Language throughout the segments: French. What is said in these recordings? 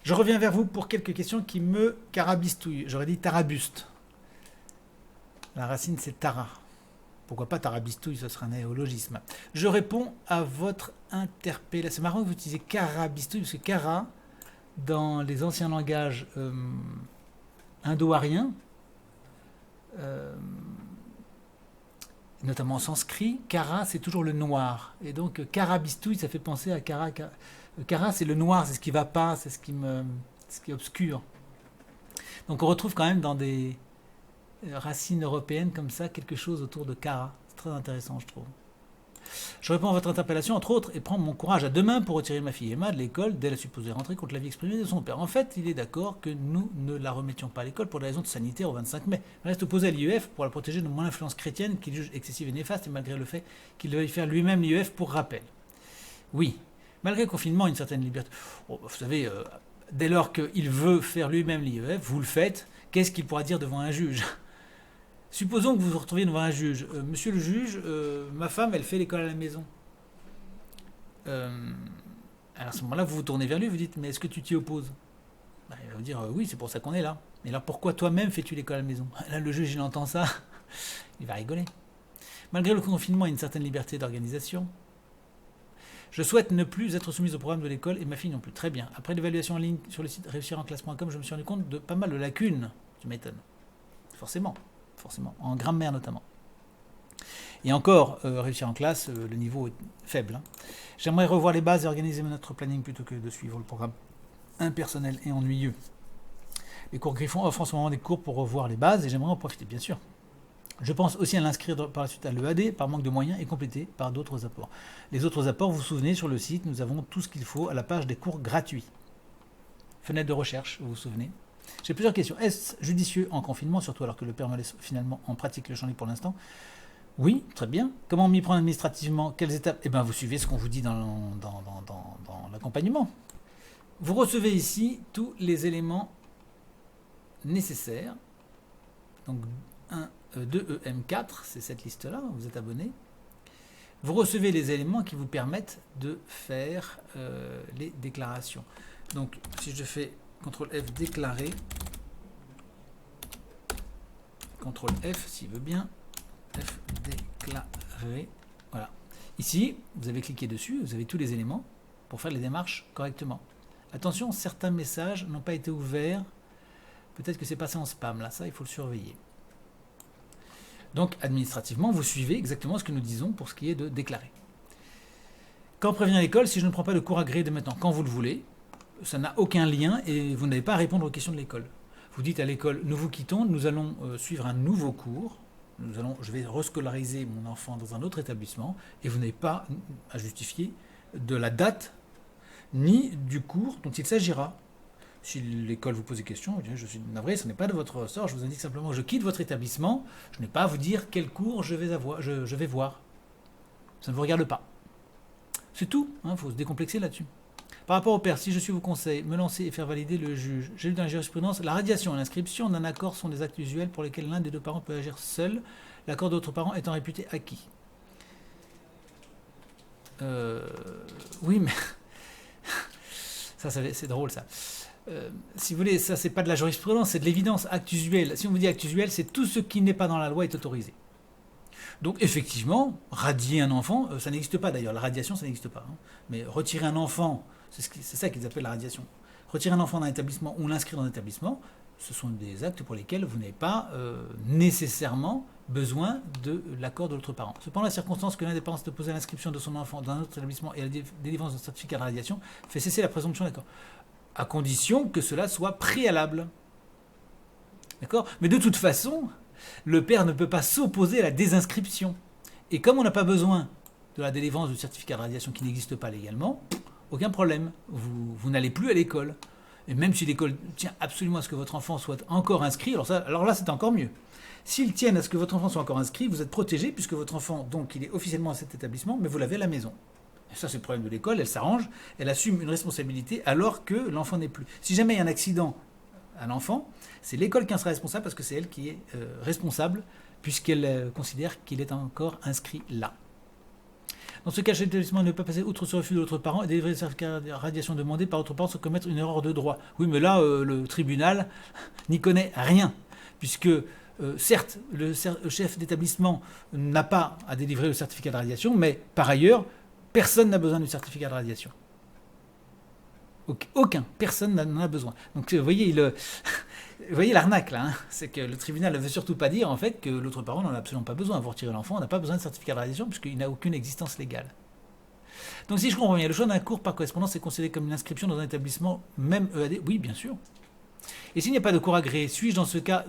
Je reviens vers vous pour quelques questions qui me carabistouillent. J'aurais dit tarabuste. La racine, c'est tara. Pourquoi pas tarabistouille, ce sera un néologisme. Je réponds à votre interpellation. C'est marrant que vous utilisez carabistouille, parce que cara, dans les anciens langages indo-ariens, notamment en sanskrit, kara, c'est toujours le noir. Et donc, carabistouille, ça fait penser à kara. Kara, c'est le noir, c'est ce qui ne va pas, c'est ce qui est obscur. Donc, on retrouve quand même dans des racines européennes comme ça, quelque chose autour de kara. C'est très intéressant, je trouve. Je réponds à votre interpellation, entre autres, et prends mon courage à deux mains pour retirer ma fille Emma de l'école dès la supposée rentrée contre l'avis exprimé de son père. En fait, il est d'accord que nous ne la remettions pas à l'école pour des raisons sanitaires au 25 mai. Elle reste opposée à l'IEF pour la protéger de mon influence chrétienne qu'il juge excessive et néfaste, et malgré le fait qu'il veuille faire lui-même l'IEF pour rappel. Oui, malgré le confinement, une certaine liberté. Oh, vous savez, dès lors qu'il veut faire lui-même l'IEF, vous le faites, qu'est-ce qu'il pourra dire devant un juge ? Supposons que vous vous retrouviez devant un juge. Monsieur le juge, ma femme, elle fait l'école à la maison. Alors à ce moment-là, vous vous tournez vers lui, vous dites, mais est-ce que tu t'y opposes ? Il va vous dire, oui, c'est pour ça qu'on est là. Mais alors pourquoi toi-même fais-tu l'école à la maison ? Là, le juge, il entend ça, il va rigoler. Malgré le confinement et une certaine liberté d'organisation, je souhaite ne plus être soumise au programme de l'école et ma fille non plus. Très bien. Après l'évaluation en ligne sur le site réussirenclasse.com, je me suis rendu compte de pas mal de lacunes. Tu m'étonnes. Forcément, en grammaire notamment. Et encore, réussir en classe, le niveau est faible. Hein. J'aimerais revoir les bases et organiser notre planning plutôt que de suivre le programme impersonnel et ennuyeux. Les cours Griffon offrent en ce moment des cours pour revoir les bases et j'aimerais en profiter, bien sûr. Je pense aussi à l'inscrire par la suite à l'EAD par manque de moyens et compléter par d'autres apports. Les autres apports, vous vous souvenez, sur le site, nous avons tout ce qu'il faut à la page des cours gratuits. Fenêtre de recherche, vous vous souvenez. J'ai plusieurs questions. Est-ce judicieux en confinement, surtout alors que le père me laisse finalement en pratique le champ libre pour l'instant ? Oui, très bien. Comment m'y prendre administrativement ? Quelles étapes ? Eh bien, vous suivez ce qu'on vous dit dans l'accompagnement. Vous recevez ici tous les éléments nécessaires. Donc, 2EM4, c'est cette liste-là, vous êtes abonné. Vous recevez les éléments qui vous permettent de faire les déclarations. Donc, si je fais CTRL F déclarer, CTRL F s'il veut bien, F déclarer, voilà. Ici, vous avez cliqué dessus, vous avez tous les éléments pour faire les démarches correctement. Attention, certains messages n'ont pas été ouverts, peut-être que c'est passé en spam, là, ça il faut le surveiller. Donc, administrativement, vous suivez exactement ce que nous disons pour ce qui est de déclarer. Quand prévenir l'école, si je ne prends pas le cours agréé de maintenant, quand vous le voulez, ça n'a aucun lien et vous n'avez pas à répondre aux questions de l'école. Vous dites à l'école, nous vous quittons, nous allons suivre un nouveau cours, je vais rescolariser mon enfant dans un autre établissement et vous n'avez pas à justifier de la date ni du cours dont il s'agira. Si l'école vous pose des questions, je suis navré, ce n'est pas de votre ressort, je vous indique simplement que je quitte votre établissement, je n'ai pas à vous dire quel cours je vais voir. Ça ne vous regarde pas. C'est tout, il faut se décomplexer là-dessus. Par rapport au père, si je suis vos conseils, me lancer et faire valider le juge. J'ai lu dans la jurisprudence, la radiation et l'inscription d'un accord sont des actes usuels pour lesquels l'un des deux parents peut agir seul, l'accord de l'autre parent étant réputé acquis. Oui, mais... ça, c'est drôle, ça. Si vous voulez, ça, c'est pas de la jurisprudence, c'est de l'évidence. Acte usuel. Si on vous dit acte usuel, c'est tout ce qui n'est pas dans la loi est autorisé. Donc, effectivement, radier un enfant, ça n'existe pas d'ailleurs. La radiation, ça n'existe pas. Hein. Mais retirer un enfant... C'est ça qu'ils appellent la radiation. Retirer un enfant d'un établissement ou l'inscrire dans un établissement, ce sont des actes pour lesquels vous n'avez pas nécessairement besoin de l'accord de l'autre parent. Cependant, la circonstance que l'un des parents s'est opposé à l'inscription de son enfant dans un autre établissement et à la délivrance d'un certificat de radiation fait cesser la présomption d'accord. À condition que cela soit préalable. D'accord ? Mais de toute façon, le père ne peut pas s'opposer à la désinscription. Et comme on n'a pas besoin de la délivrance du certificat de radiation qui n'existe pas légalement, aucun problème, vous n'allez plus à l'école. Et même si l'école tient absolument à ce que votre enfant soit encore inscrit, alors là c'est encore mieux. S'ils tiennent à ce que votre enfant soit encore inscrit, vous êtes protégé puisque votre enfant, donc il est officiellement à cet établissement, mais vous l'avez à la maison. Et ça c'est le problème de l'école, elle s'arrange, elle assume une responsabilité alors que l'enfant n'est plus. Si jamais il y a un accident à l'enfant, c'est l'école qui en sera responsable parce que c'est elle qui est responsable puisqu'elle considère qu'il est encore inscrit là. Dans ce cas, l'établissement ne peut pas passer outre ce refus de l'autre parent et délivrer le certificat de radiation demandé par l'autre parent sans commettre une erreur de droit. Oui, mais là, le tribunal n'y connaît rien, puisque certes, le chef d'établissement n'a pas à délivrer le certificat de radiation, mais par ailleurs, personne n'a besoin du certificat de radiation. Aucun, personne n'en a besoin. Donc vous voyez, vous voyez l'arnaque là, hein, c'est que le tribunal ne veut surtout pas dire en fait que l'autre parent n'en a absolument pas besoin. Vous retirez l'enfant, on n'a pas besoin de certificat de radiation puisqu'il n'a aucune existence légale. Donc si je comprends bien, le choix d'un cours par correspondance est considéré comme une inscription dans un établissement, même EAD. Oui, bien sûr. Et s'il n'y a pas de cours agréé, suis-je dans ce cas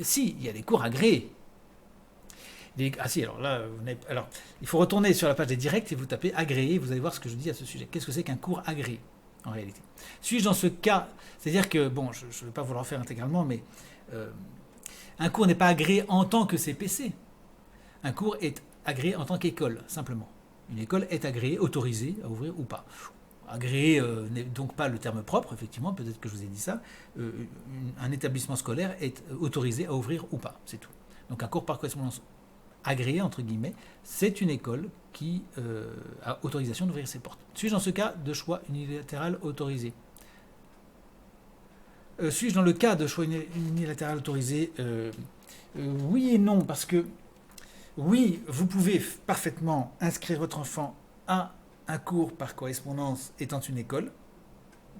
Si, il y a des cours agréés. Ah si, alors là, alors, il faut retourner sur la page des directs et vous tapez agréé, vous allez voir ce que je dis à ce sujet. Qu'est-ce que c'est qu'un cours agréé, en réalité? Suis-je dans ce cas, c'est-à-dire que, bon, je ne vais pas vous le refaire intégralement, mais un cours n'est pas agréé en tant que CPC. Un cours est agréé en tant qu'école, simplement. Une école est agréée, autorisée à ouvrir ou pas. Agréé n'est donc pas le terme propre, effectivement, peut-être que je vous ai dit ça. Un établissement scolaire est autorisé à ouvrir ou pas, c'est tout. Donc un cours par correspondance agréé, entre guillemets, c'est une école qui a autorisation d'ouvrir ses portes. Suis-je dans ce cas de choix unilatéral autorisé? Suis-je dans le cas de choix unilatéral autorisé? Oui et non, parce que oui, vous pouvez parfaitement inscrire votre enfant à un cours par correspondance étant une école.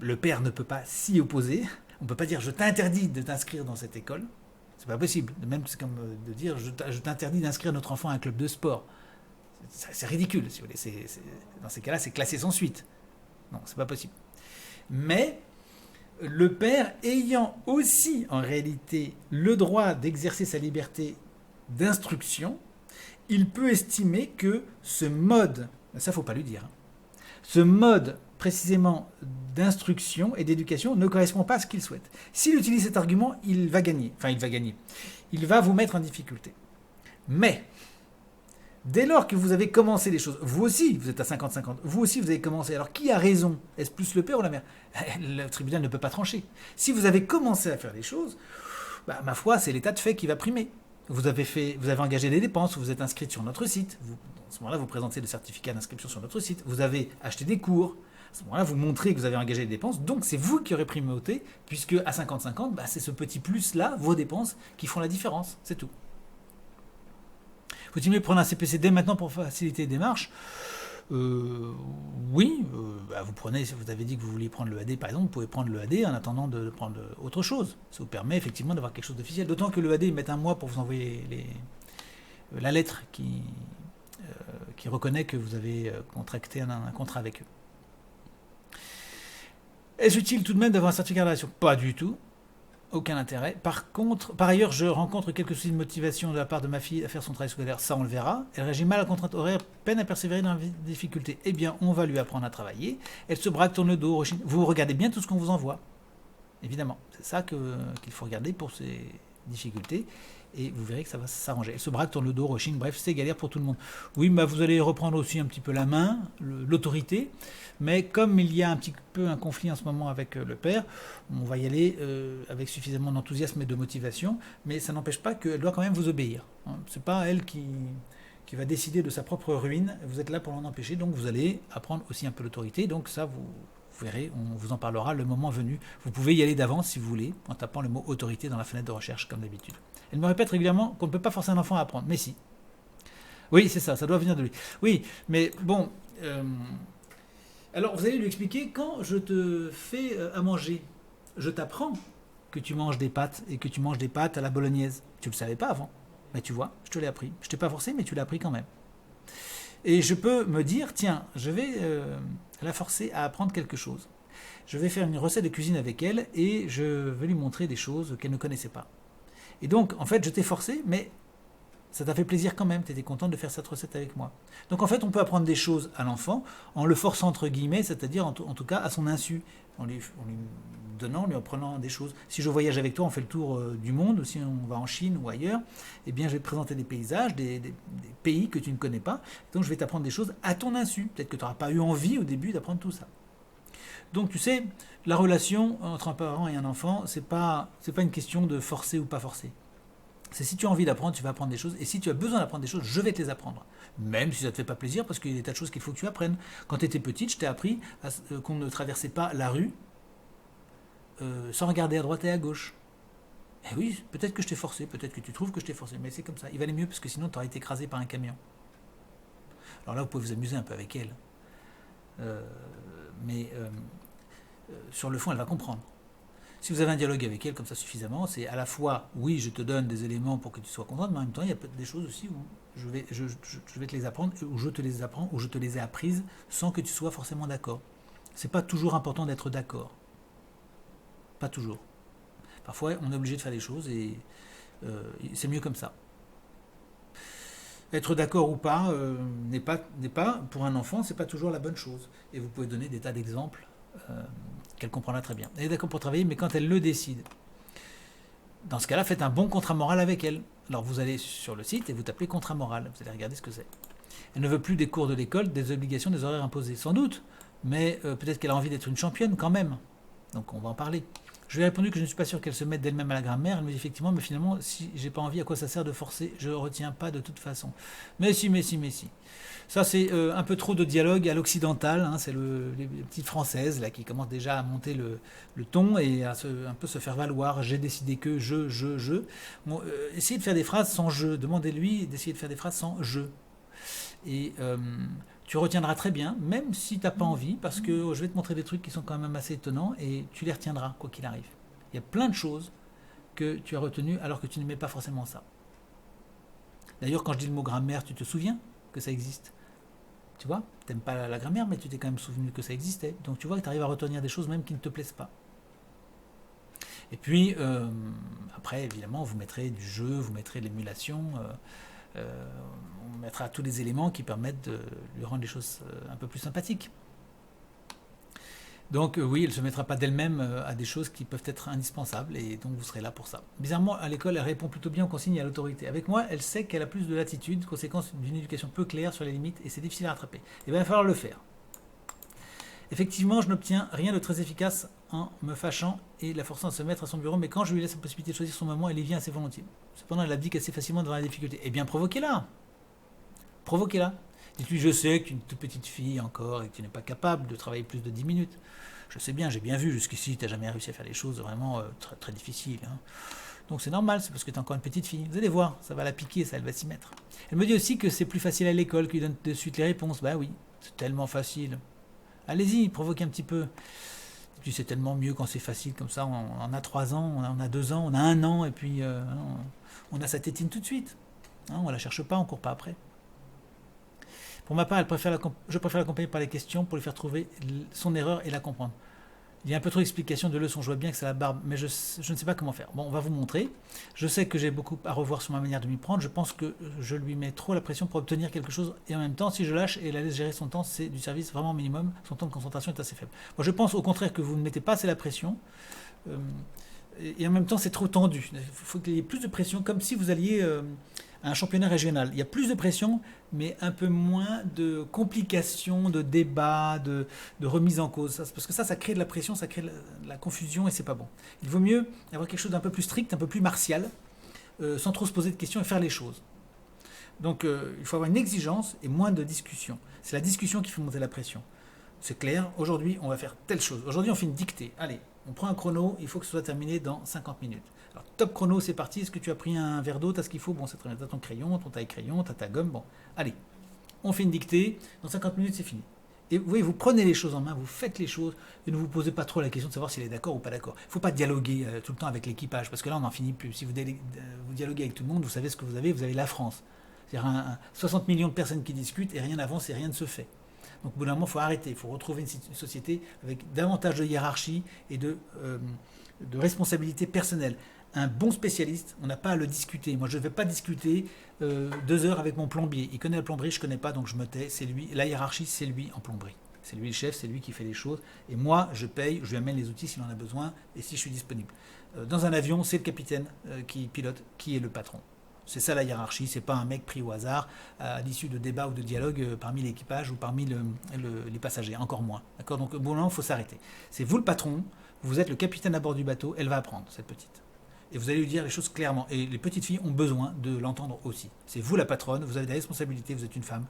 Le père ne peut pas s'y opposer. On ne peut pas dire je t'interdis de t'inscrire dans cette école. C'est pas possible. Même c'est comme de dire je t'interdis d'inscrire notre enfant à un club de sport. C'est ridicule, si vous voulez. Dans ces cas-là, c'est classé sans suite. Non, c'est pas possible. Mais le père ayant aussi en réalité le droit d'exercer sa liberté d'instruction, il peut estimer que ce mode, ça faut pas lui dire, hein, ce mode précisément d'instruction et d'éducation ne correspond pas à ce qu'il souhaite. S'il utilise cet argument, il va gagner. Enfin, il va gagner. Il va vous mettre en difficulté. Mais, dès lors que vous avez commencé les choses, vous aussi, vous êtes à 50-50, vous aussi vous avez commencé. Alors, qui a raison? Est-ce plus le père ou la mère? Le tribunal ne peut pas trancher. Si vous avez commencé à faire les choses, bah, ma foi, c'est l'état de fait qui va primer. Vous avez engagé des dépenses, vous êtes inscrite sur notre site. À ce moment-là, vous présentez le certificat d'inscription sur notre site. Vous avez acheté des cours. À ce moment-là, vous montrez que vous avez engagé des dépenses. Donc, c'est vous qui aurez primauté, puisque à 50-50, bah, c'est ce petit plus-là, vos dépenses, qui font la différence. C'est tout. Faut-il mieux prendre un CPC dès maintenant pour faciliter les démarches? Oui, bah vous avez dit que vous vouliez prendre le AD par exemple, vous pouvez prendre le AD en attendant de prendre autre chose. Ça vous permet effectivement d'avoir quelque chose d'officiel. D'autant que le AD, ils mettent un mois pour vous envoyer la lettre qui reconnaît que vous avez contracté un contrat avec eux. Est-ce utile tout de même d'avoir un certificat de relation? Pas du tout. Aucun intérêt. Par ailleurs, je rencontre quelques soucis de motivation de la part de ma fille à faire son travail scolaire. Ça, on le verra. Elle réagit mal à la contrainte horaire, peine à persévérer dans la difficulté. Eh bien, on va lui apprendre à travailler. Elle se braque, tourne le dos. Vous regardez bien tout ce qu'on vous envoie. Évidemment. C'est ça qu'il faut regarder pour ces difficultés. Et vous verrez que ça va s'arranger. Elle se braque, tourne le dos, rechigne. Bref, c'est galère pour tout le monde. Oui, mais vous allez reprendre aussi un petit peu la main, l'autorité. Mais comme il y a un petit peu un conflit en ce moment avec le père, on va y aller avec suffisamment d'enthousiasme et de motivation, mais ça n'empêche pas qu'elle doit quand même vous obéir. Hein. C'est pas elle qui va décider de sa propre ruine, vous êtes là pour l'en empêcher, donc vous allez apprendre aussi un peu l'autorité, donc ça vous verrez, on vous en parlera le moment venu. Vous pouvez y aller d'avance si vous voulez, en tapant le mot autorité dans la fenêtre de recherche comme d'habitude. Elle me répète régulièrement qu'on ne peut pas forcer un enfant à apprendre, mais si. Oui, c'est ça doit venir de lui. Oui, mais bon... Alors, vous allez lui expliquer, quand je te fais à manger, je t'apprends que tu manges des pâtes et que tu manges des pâtes à la bolognaise. Tu ne le savais pas avant. Mais tu vois, je te l'ai appris. Je ne t'ai pas forcé, mais tu l'as appris quand même. Et je peux me dire, tiens, je vais la forcer à apprendre quelque chose. Je vais faire une recette de cuisine avec elle et je vais lui montrer des choses qu'elle ne connaissait pas. Et donc, en fait, je t'ai forcé, mais... ça t'a fait plaisir quand même, tu étais contente de faire cette recette avec moi. Donc en fait, on peut apprendre des choses à l'enfant en le forçant entre guillemets, c'est-à-dire en tout cas à son insu, en lui apprenant des choses. Si je voyage avec toi, on fait le tour du monde, ou si on va en Chine ou ailleurs, eh bien je vais te présenter des paysages, des pays que tu ne connais pas, donc je vais t'apprendre des choses à ton insu. Peut-être que tu n'auras pas eu envie au début d'apprendre tout ça. Donc tu sais, la relation entre un parent et un enfant, c'est pas une question de forcer ou pas forcer. C'est si tu as envie d'apprendre, tu vas apprendre des choses. Et si tu as besoin d'apprendre des choses, je vais te les apprendre. Même si ça ne te fait pas plaisir, parce qu'il y a des tas de choses qu'il faut que tu apprennes. Quand tu étais petite, je t'ai appris qu'on ne traversait pas la rue sans regarder à droite et à gauche. Eh oui, peut-être que je t'ai forcé, peut-être que tu trouves que je t'ai forcé, mais c'est comme ça. Il valait mieux parce que sinon tu aurais été écrasé par un camion. Alors là, vous pouvez vous amuser un peu avec elle. Euh, mais sur le fond, elle va comprendre. Si vous avez un dialogue avec elle comme ça suffisamment, c'est à la fois, oui, je te donne des éléments pour que tu sois contente, mais en même temps, il y a peut-être des choses aussi où je vais te les apprendre, où je te les apprends, où je te les ai apprises sans que tu sois forcément d'accord. C'est pas toujours important d'être d'accord. Pas toujours. Parfois, on est obligé de faire des choses et c'est mieux comme ça. Être d'accord ou pas n'est pas, pour un enfant, c'est pas toujours la bonne chose. Et vous pouvez donner des tas d'exemples euh, qu'elle comprendra très bien. Elle est d'accord pour travailler, mais quand elle le décide, dans ce cas-là, faites un bon contrat moral avec elle. Alors vous allez sur le site et vous tapez contrat moral. Vous allez regarder ce que c'est. Elle ne veut plus des cours de l'école, des obligations, des horaires imposés, sans doute. Mais peut-être qu'elle a envie d'être une championne quand même. Donc on va en parler. Je lui ai répondu que je ne suis pas sûr qu'elle se mette d'elle-même à la grammaire. Elle me dit effectivement, mais finalement, si j'ai pas envie, à quoi ça sert de forcer? Je ne retiens pas de toute façon. Mais si, mais si, mais si. Ça, c'est un peu trop de dialogue à l'occidental. Hein, c'est les petites françaises là, qui commencent déjà à monter le ton et à un peu se faire valoir. J'ai décidé que, je. Bon, essayez de faire des phrases sans je. Demandez-lui d'essayer de faire des phrases sans je. Et tu retiendras très bien, même si tu n'as pas envie, parce que je vais te montrer des trucs qui sont quand même assez étonnants et tu les retiendras, quoi qu'il arrive. Il y a plein de choses que tu as retenues alors que tu n'aimais pas forcément ça. D'ailleurs, quand je dis le mot grammaire, tu te souviens que ça existe. Tu vois, tu n'aimes pas la grammaire, mais tu t'es quand même souvenu que ça existait. Donc tu vois que tu arrives à retenir des choses même qui ne te plaisent pas. Et puis, après, évidemment, vous mettrez du jeu, vous mettrez de l'émulation. On mettra tous les éléments qui permettent de lui rendre les choses un peu plus sympathiques. Donc oui, elle ne se mettra pas d'elle-même à des choses qui peuvent être indispensables et donc vous serez là pour ça. Bizarrement, à l'école, elle répond plutôt bien aux consignes et à l'autorité. Avec moi, elle sait qu'elle a plus de latitude, conséquence d'une éducation peu claire sur les limites et c'est difficile à rattraper. Et bien, il va falloir le faire. Effectivement, je n'obtiens rien de très efficace en me fâchant et la forçant à se mettre à son bureau, mais quand je lui laisse la possibilité de choisir son moment, elle y vient assez volontiers. Cependant, elle abdique assez facilement devant la difficulté. Eh bien, provoquez-la. Provoquez-la. Dites-lui, je sais que tu es une toute petite fille encore et que tu n'es pas capable de travailler plus de 10 minutes. Je sais bien, j'ai bien vu jusqu'ici, tu n'as jamais réussi à faire les choses vraiment très, très difficiles. Hein. Donc c'est normal, c'est parce que tu es encore une petite fille. Vous allez voir, ça va la piquer, ça, elle va s'y mettre. Elle me dit aussi que c'est plus facile à l'école, qu'il donne de suite les réponses. Bah oui, c'est tellement facile. Allez-y, provoquez un petit peu. Et puis c'est tellement mieux quand c'est facile comme ça. On a 3 ans, on a 2 ans, on a 1 an, et puis on a sa tétine tout de suite. Hein, on ne la cherche pas, on ne court pas après. Pour ma part, je préfère l'accompagner par les questions pour lui faire trouver son erreur et la comprendre. Il y a un peu trop d'explications de leçons, je vois bien que c'est la barbe, mais je ne sais pas comment faire. Bon, on va vous montrer. Je sais que j'ai beaucoup à revoir sur ma manière de m'y prendre. Je pense que je lui mets trop la pression pour obtenir quelque chose. Et en même temps, si je lâche et la laisse gérer son temps, c'est du service vraiment minimum. Son temps de concentration est assez faible. Moi, je pense au contraire que vous ne mettez pas assez la pression. Et en même temps, c'est trop tendu. Il faut qu'il y ait plus de pression, comme si vous alliez à un championnat régional. Il y a plus de pression, mais un peu moins de complications, de débats, de remise en cause. Parce que ça crée de la pression, ça crée de la confusion et c'est pas bon. Il vaut mieux avoir quelque chose d'un peu plus strict, un peu plus martial, sans trop se poser de questions et faire les choses. Donc il faut avoir une exigence et moins de discussion. C'est la discussion qui fait monter la pression. C'est clair, aujourd'hui on va faire telle chose. Aujourd'hui on fait une dictée. Allez, on prend un chrono, il faut que ce soit terminé dans 50 minutes. Alors top chrono, c'est parti. Est-ce que tu as pris un verre d'eau? T'as ce qu'il faut? Bon, c'est très bien. T'as ton crayon, ton taille-crayon, t'as ta gomme. Bon, allez, on fait une dictée. Dans 50 minutes, c'est fini. Et vous voyez, vous prenez les choses en main, vous faites les choses et ne vous posez pas trop la question de savoir s'il est d'accord ou pas d'accord. Il ne faut pas dialoguer tout le temps avec l'équipage parce que là, on n'en finit plus. Si vous dialoguez avec tout le monde, vous savez ce que vous avez la France. C'est-à-dire 60 millions de personnes qui discutent et rien n'avance et rien ne se fait. Donc au bout d'un moment, il faut arrêter. Il faut retrouver une société avec davantage de hiérarchie et de responsabilité personnelle. Un bon spécialiste, on n'a pas à le discuter. Moi, je ne vais pas discuter 2 heures avec mon plombier. Il connaît la plomberie, je ne connais pas, donc je me tais. C'est lui. La hiérarchie, c'est lui en plomberie. C'est lui le chef, c'est lui qui fait les choses. Et moi, je paye, je lui amène les outils s'il en a besoin et si je suis disponible. Dans un avion, c'est le capitaine qui pilote, qui est le patron. C'est ça la hiérarchie, c'est pas un mec pris au hasard à l'issue de débats ou de dialogues parmi l'équipage ou parmi les passagers, encore moins. D'accord. Donc, bon, là, il faut s'arrêter. C'est vous le patron, vous êtes le capitaine à bord du bateau, elle va apprendre, cette petite. Et vous allez lui dire les choses clairement. Et les petites filles ont besoin de l'entendre aussi. C'est vous la patronne, vous avez des responsabilités, vous êtes une femme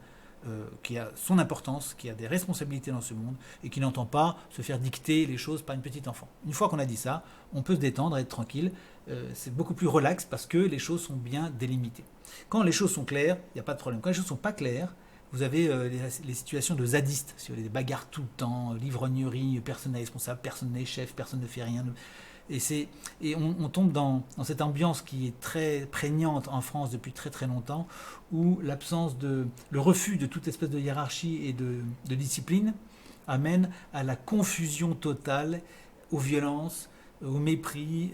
qui a son importance, qui a des responsabilités dans ce monde et qui n'entend pas se faire dicter les choses par une petite enfant. Une fois qu'on a dit ça, on peut se détendre, être tranquille. C'est beaucoup plus relax parce que les choses sont bien délimitées. Quand les choses sont claires, il n'y a pas de problème. Quand les choses ne sont pas claires, vous avez les situations de zadistes, si vous voulez, des bagarres tout le temps, l'ivrognerie, personne n'est responsable, personne n'est chef, personne ne fait rien. Et on tombe dans cette ambiance qui est très prégnante en France depuis très très longtemps, où le refus de toute espèce de hiérarchie et de discipline amène à la confusion totale, aux violences, au mépris,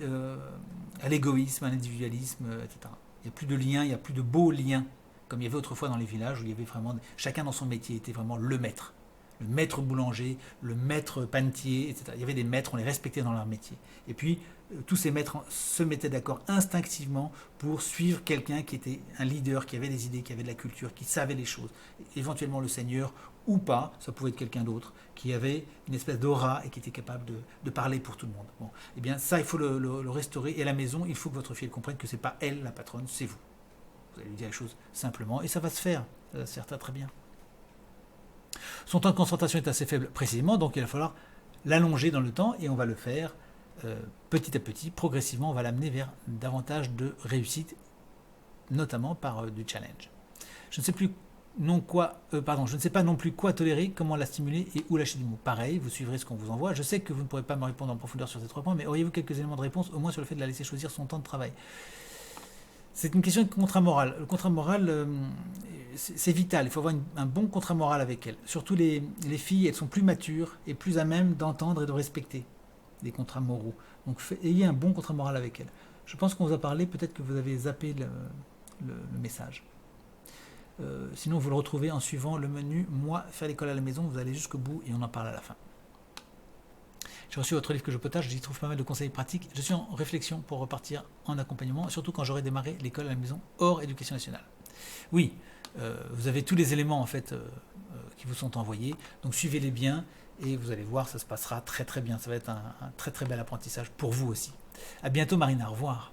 à l'égoïsme, à l'individualisme, etc. Il n'y a plus de liens, il n'y a plus de beaux liens, comme il y avait autrefois dans les villages, où il y avait vraiment, chacun dans son métier était vraiment le maître. Le maître boulanger, le maître panetier, etc. Il y avait des maîtres, on les respectait dans leur métier. Et puis, tous ces maîtres se mettaient d'accord instinctivement pour suivre quelqu'un qui était un leader, qui avait des idées, qui avait de la culture, qui savait les choses. Éventuellement le seigneur, ou pas, ça pouvait être quelqu'un d'autre, qui avait une espèce d'aura et qui était capable de parler pour tout le monde. Bon, eh bien ça, il faut le restaurer. Et à la maison, il faut que votre fille comprenne que ce n'est pas elle la patronne, c'est vous. Vous allez lui dire les choses simplement, et ça va se faire. Ça va se faire très très bien. Son temps de concentration est assez faible précisément, donc il va falloir l'allonger dans le temps et on va le faire petit à petit, progressivement, on va l'amener vers davantage de réussite, notamment par du challenge. Je ne sais pas non plus quoi tolérer, comment la stimuler et où lâcher du mot. Pareil, vous suivrez ce qu'on vous envoie. Je sais que vous ne pourrez pas me répondre en profondeur sur ces 3 points, mais auriez-vous quelques éléments de réponse, au moins sur le fait de la laisser choisir son temps de travail? C'est une question de contrat moral. Le contrat moral, c'est vital. Il faut avoir un bon contrat moral avec elle. Surtout les filles, elles sont plus matures et plus à même d'entendre et de respecter les contrats moraux. Donc ayez un bon contrat moral avec elle. Je pense qu'on vous a parlé, peut-être que vous avez zappé le message. Sinon, vous le retrouvez en suivant le menu « Moi, faire l'école à la maison », vous allez jusqu'au bout et on en parle à la fin. J'ai reçu votre livre que je potage, j'y trouve pas mal de conseils pratiques. Je suis en réflexion pour repartir en accompagnement, surtout quand j'aurai démarré l'école à la maison hors éducation nationale. Oui, vous avez tous les éléments en fait qui vous sont envoyés, donc suivez-les bien et vous allez voir, ça se passera très très bien. Ça va être un très très bel apprentissage pour vous aussi. À bientôt Marina, au revoir.